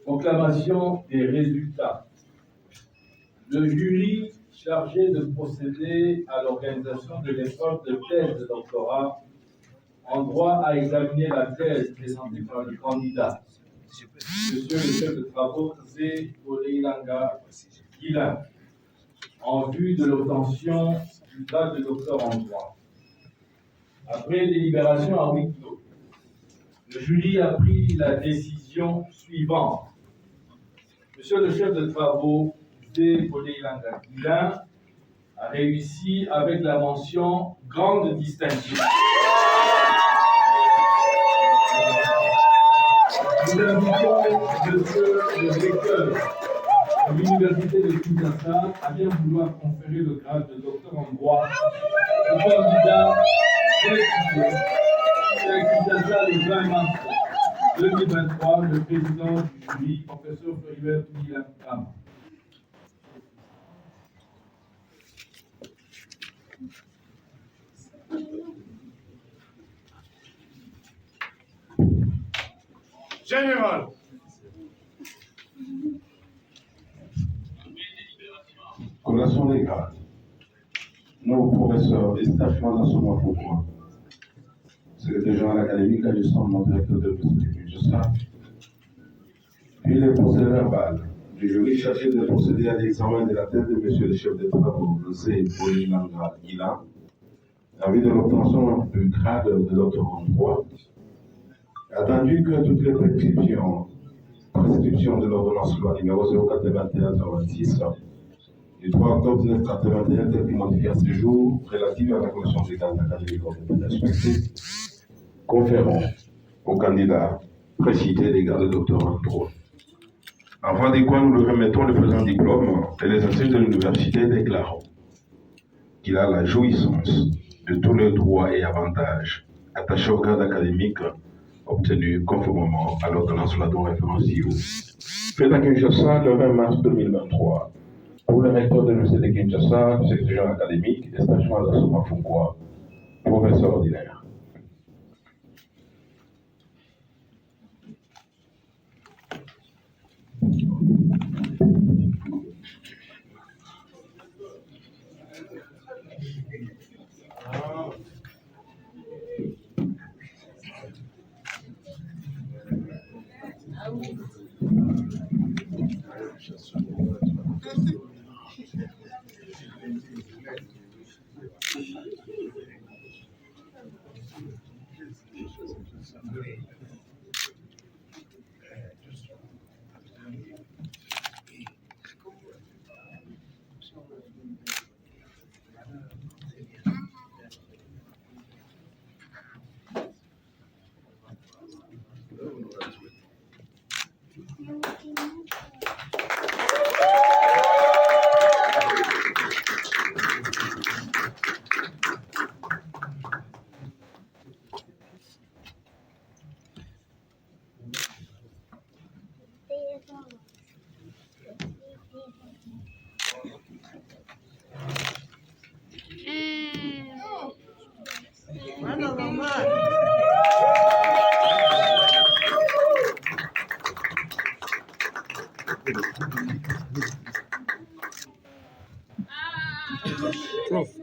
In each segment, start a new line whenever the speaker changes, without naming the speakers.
Proclamation des résultats. Le jury chargé de procéder à l'organisation de l'épreuve de thèse de doctorat en droit a examiné la thèse présentée par le candidat, Monsieur le chef de travaux Zé Oleilanga Guilain, en vue de l'obtention du grade de docteur en droit. Après délibération à huis clos, le jury a pris la décision suivante. Monsieur le chef de travaux Zé Oleilanga Guilain a réussi avec la mention grande distinction. Nous invitons monsieur le recteur de l'Université de Kinshasa à bien vouloir conférer le grade de docteur en droit au candidat précisé à Kinshasa le 20 mars 2023, le président du jury, professeur Floribert Guilain.
Général.
Collation des grades. Nos professeurs et staff dans ce mois pourquoi. Secrétaire général académique, adjustant mon directeur de l'université. Puis les procédés verbales du jury chargé de procéder à l'examen de la thèse de monsieur le chef de travaux, Zé Oleilanga Guilain, en vue de l'obtention du grade de docteur en droit. Attendu que toutes les prescriptions de l'ordonnance loi numéro 081-26 du 3 octobre 1981 telle que modifiée à ce jour relative à la commission des cadres académiques respectés, conférant au candidat précité des grades de docteur en droit. Avant de quoi nous lui remettons le présent diplôme et les anciens de l'université déclarant qu'il a la jouissance de tous les droits et avantages attachés au grade académique obtenu conformément à l'ordonnance la dont référence ci-haut. Fait à Kinshasa le 20 mars 2023. Pour le recteur de l'Université de Kinshasa, secrétaire académique et stagiaire d'Assoma Foucault, professeur ordinaire.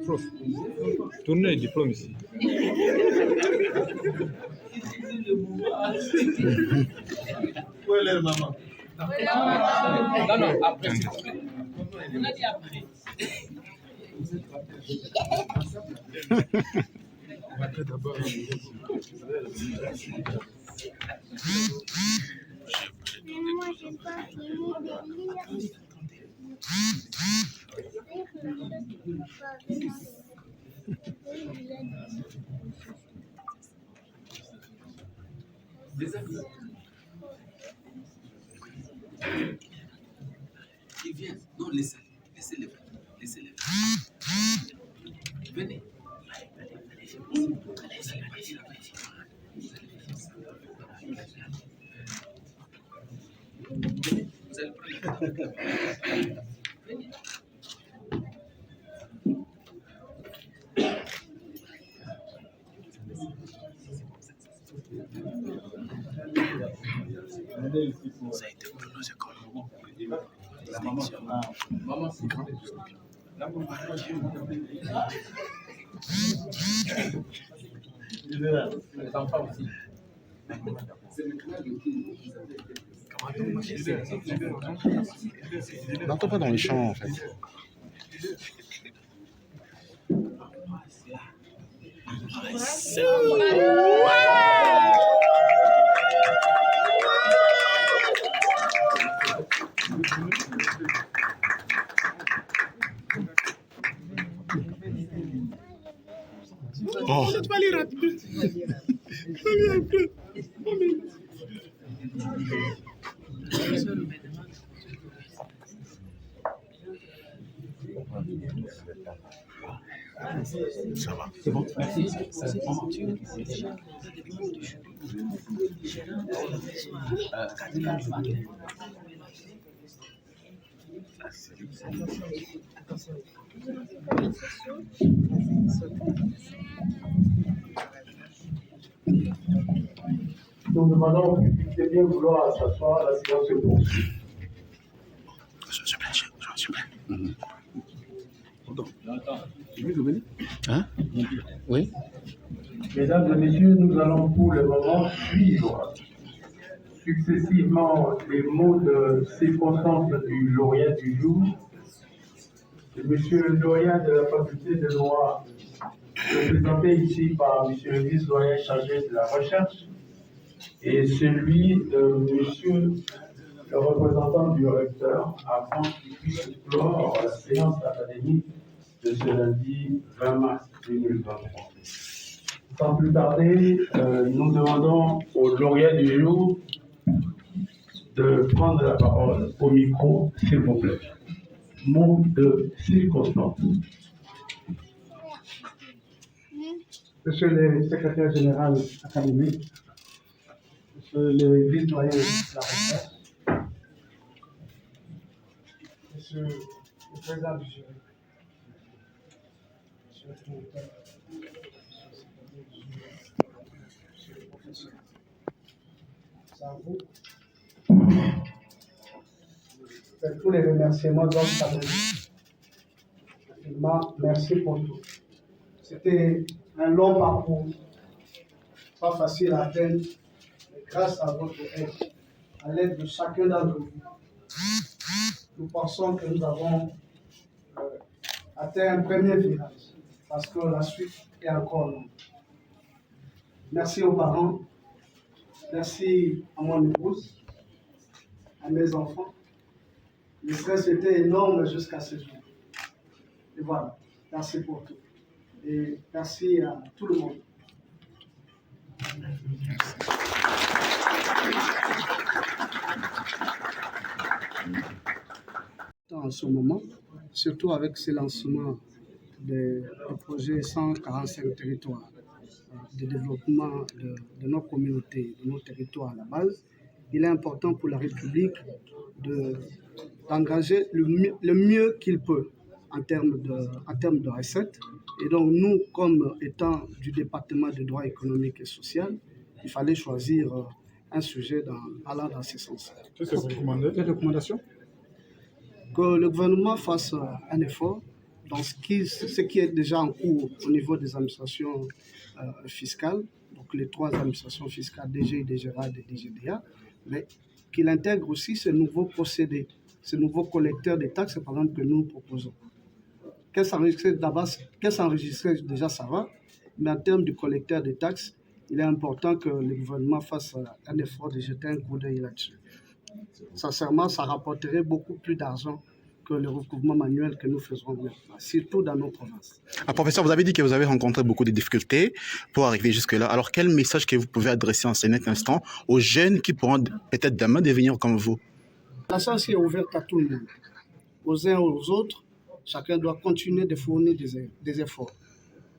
Prof, tournez le diplôme ici.
Où est leur maman?
Non, après, s'il vous plaît.
On a dit après.
Après d'abord.
Mais moi, j'ai pas fini de lire.
Ils viennent. Non, laissez-les. Laissez-les. Venez. Vous allez prendre. Venez.
Venez ici pour...
Ça a été prononcé comme
La maman, maman, c'est grand. La maman, les enfants aussi.
N'entends pas dans les champs, en fait. Oh. Ça va. C'est bon.
Merci.
Nous demandons de bien vouloir s'asseoir, la séance se poursuit.
Hein? Oui.
Mesdames et messieurs, nous allons pour le moment suivre successivement les mots de circonstance du lauréat du jour, de monsieur le doyen de la faculté de droit, représenté ici par monsieur le vice-doyen chargé de la recherche, et celui de monsieur le représentant du recteur, afin qu'il puisse clore la séance académique de ce lundi 20 mars 2023. Sans plus tarder, nous demandons au lauréat du jour de prendre la parole au micro, s'il vous plaît. Mot de circonstance. Monsieur le secrétaire général académique, monsieur le vice-doyen de la recherche, monsieur le président du jury, monsieur le directeur, monsieur le professeur, c'est à vous. Faites tous les remerciements dont vous avez dit. Merci pour tout. C'était un long parcours, pas facile à atteindre, mais grâce à votre aide, à l'aide de chacun d'entre vous, nous pensons que nous avons atteint un premier virage, parce que la suite est encore longue. Merci aux parents, merci à mon épouse, à mes enfants. Le stress était énorme jusqu'à ce jour. Et voilà, merci pour tout. Et merci à tout le monde. En ce moment, surtout avec ce lancement du projet 145 territoires de développement de nos communautés, de nos territoires à la base, il est important pour la République d'engager le mieux qu'il peut en termes de recettes. Et donc nous, comme étant du département de droit économique et social, il fallait choisir un sujet allant dans ce sens.
Qu'est-ce que vous recommandez?
Quelle recommandation? Que le gouvernement fasse un effort dans ce qui est déjà en cours au niveau des administrations fiscales, donc les 3 administrations fiscales, DG, DGRA et DGDA, mais qu'il intègre aussi ce nouveau procédé, ce nouveau collecteur des taxes, par exemple, que nous proposons. Qu'elle s'enregistrer déjà, ça va, mais en termes du collecteur des taxes, il est important que le gouvernement fasse un effort de jeter un coup d'œil là-dessus. Sincèrement, ça rapporterait beaucoup plus d'argent que le recouvrement manuel que nous faisons maintenant, surtout dans nos provinces.
Professeur, vous avez dit que vous avez rencontré beaucoup de difficultés pour arriver jusque-là. Alors, quel message que vous pouvez adresser en ce net instant aux jeunes qui pourront peut-être demain devenir comme vous?
La chance est ouverte à tout le monde, aux uns aux autres. Chacun doit continuer de fournir des efforts.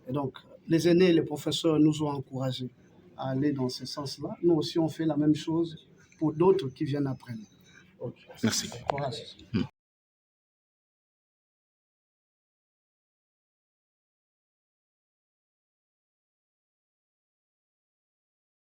Et donc, les aînés et les professeurs nous ont encouragés à aller dans ce sens-là. Nous aussi, on fait la même chose pour d'autres qui viennent après nous.
Merci.
Courage.